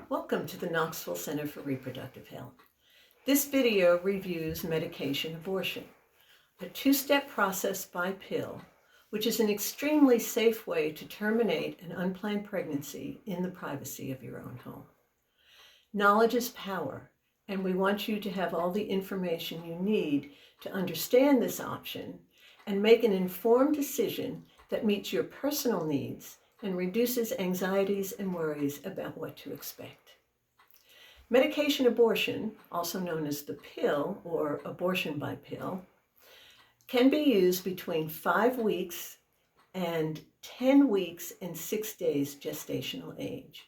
Welcome to the Knoxville Center for Reproductive Health. This video reviews medication abortion, a two-step process by pill, which is an extremely safe way to terminate an unplanned pregnancy in the privacy of your own home. Knowledge is power, and we want you to have all the information you need to understand this option and make an informed decision that meets your personal needs and reduces anxieties and worries about what to expect. Medication abortion, also known as the pill or abortion by pill, can be used between 5 weeks and 10 weeks and 6 days gestational age.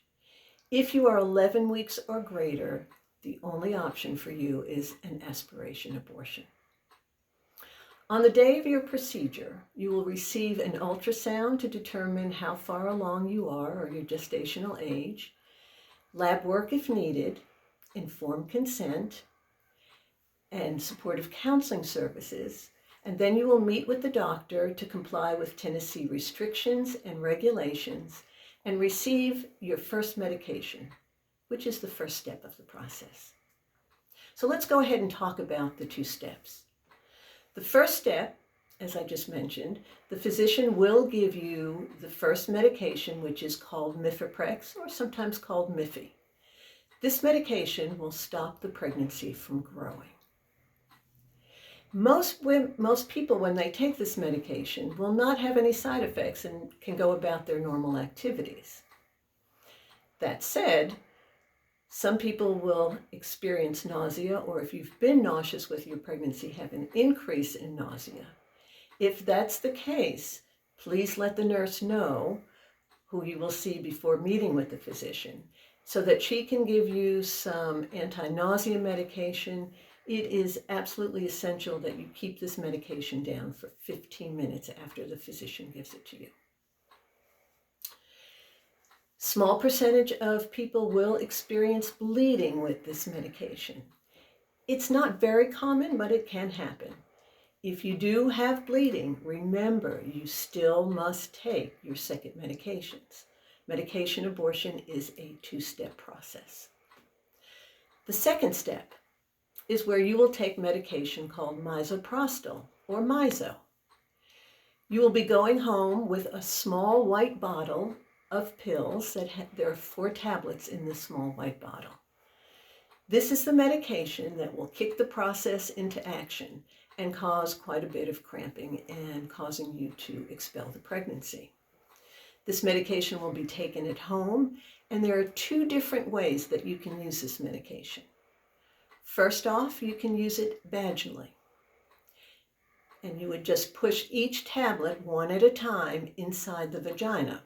If you are 11 weeks or greater, the only option for you is an aspiration abortion. On the day of your procedure, you will receive an ultrasound to determine how far along you are or your gestational age, lab work if needed, informed consent, and supportive counseling services, and then you will meet with the doctor to comply with Tennessee restrictions and regulations and receive your first medication, which is the first step of the process. So let's go ahead and talk about the two steps. The first step, as I just mentioned, the physician will give you the first medication, which is called Mifeprex, or sometimes called Miffy. This medication will stop the pregnancy from growing. Most people, when they take this medication, will not have any side effects and can go about their normal activities. That said, some people will experience nausea, or if you've been nauseous with your pregnancy, have an increase in nausea. If that's the case, please let the nurse know, who you will see before meeting with the physician, so that she can give you some anti-nausea medication. It is absolutely essential that you keep this medication down for 15 minutes after the physician gives it to you. Small percentage of people will experience bleeding with this medication. It's not very common, but it can happen. If you do have bleeding, remember you still must take your second medications. Medication abortion is a two-step process. The second step is where you will take medication called misoprostol, or Miso. You will be going home with a small white bottle of pills there are 4 tablets in this small white bottle. This is the medication that will kick the process into action and cause quite a bit of cramping and causing you to expel the pregnancy. This medication will be taken at home, and there are 2 different ways that you can use this medication. First off, you can use it vaginally. And you would just push each tablet one at a time inside the vagina.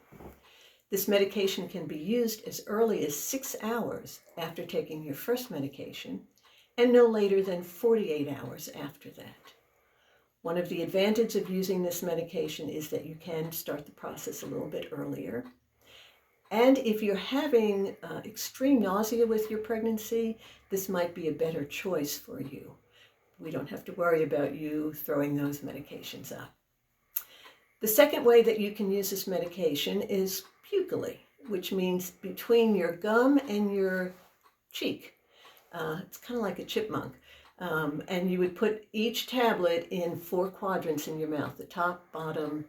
This medication can be used as early as 6 hours after taking your first medication and no later than 48 hours after that. One of the advantages of using this medication is that you can start the process a little bit earlier. And if you're having extreme nausea with your pregnancy, this might be a better choice for you. We don't have to worry about you throwing those medications up. The second way that you can use this medication is pukally, which means between your gum and your cheek. It's kind of like a chipmunk. And you would put each tablet in 4 quadrants in your mouth, the top, bottom,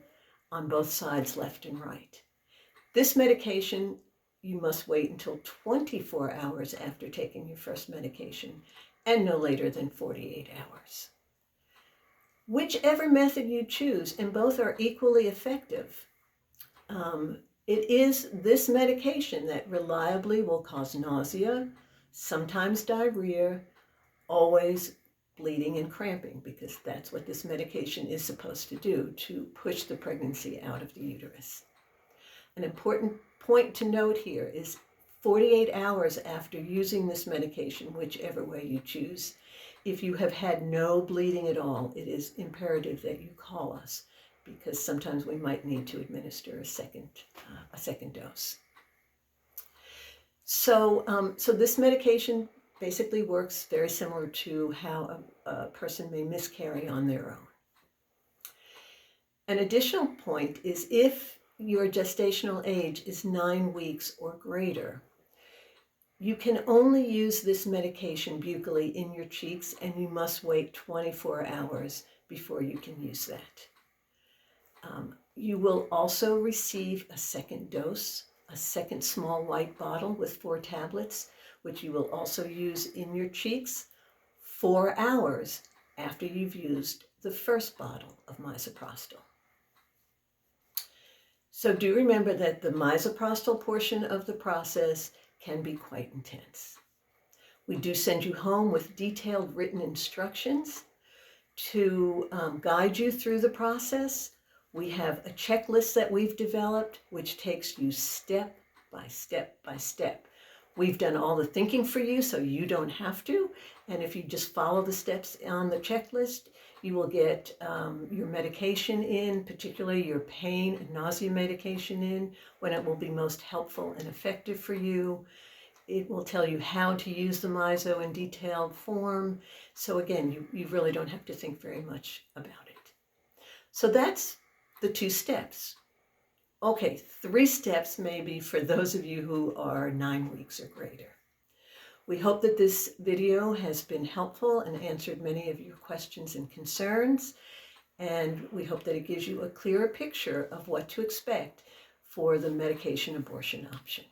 on both sides, left and right. This medication, you must wait until 24 hours after taking your first medication and no later than 48 hours. Whichever method you choose, and both are equally effective, it is this medication that reliably will cause nausea, sometimes diarrhea, always bleeding and cramping, because that's what this medication is supposed to do, to push the pregnancy out of the uterus. An important point to note here is 48 hours after using this medication, whichever way you choose, if you have had no bleeding at all, it is imperative that you call us, because sometimes we might need to administer a second dose. So this medication basically works very similar to how a person may miscarry on their own. An additional point is if your gestational age is 9 weeks or greater, You can only use this medication, Bucally, in your cheeks, and you must wait 24 hours before you can use that. You will also receive a second dose, a second small white bottle with 4 tablets, which you will also use in your cheeks 4 hours after you've used the first bottle of misoprostol. So do remember that the misoprostol portion of the process can be quite intense. We do send you home with detailed written instructions to guide you through the process. We have a checklist that we've developed, which takes you step by step by step. We've done all the thinking for you, so you don't have to. And if you just follow the steps on the checklist, you will get your medication in, particularly your pain and nausea medication in, when it will be most helpful and effective for you. It will tell you how to use the miso in detailed form. So again, you really don't have to think very much about it. So that's the 2 steps. Okay, 3 steps maybe for those of you who are 9 weeks or greater. We hope that this video has been helpful and answered many of your questions and concerns. And we hope that it gives you a clearer picture of what to expect for the medication abortion option.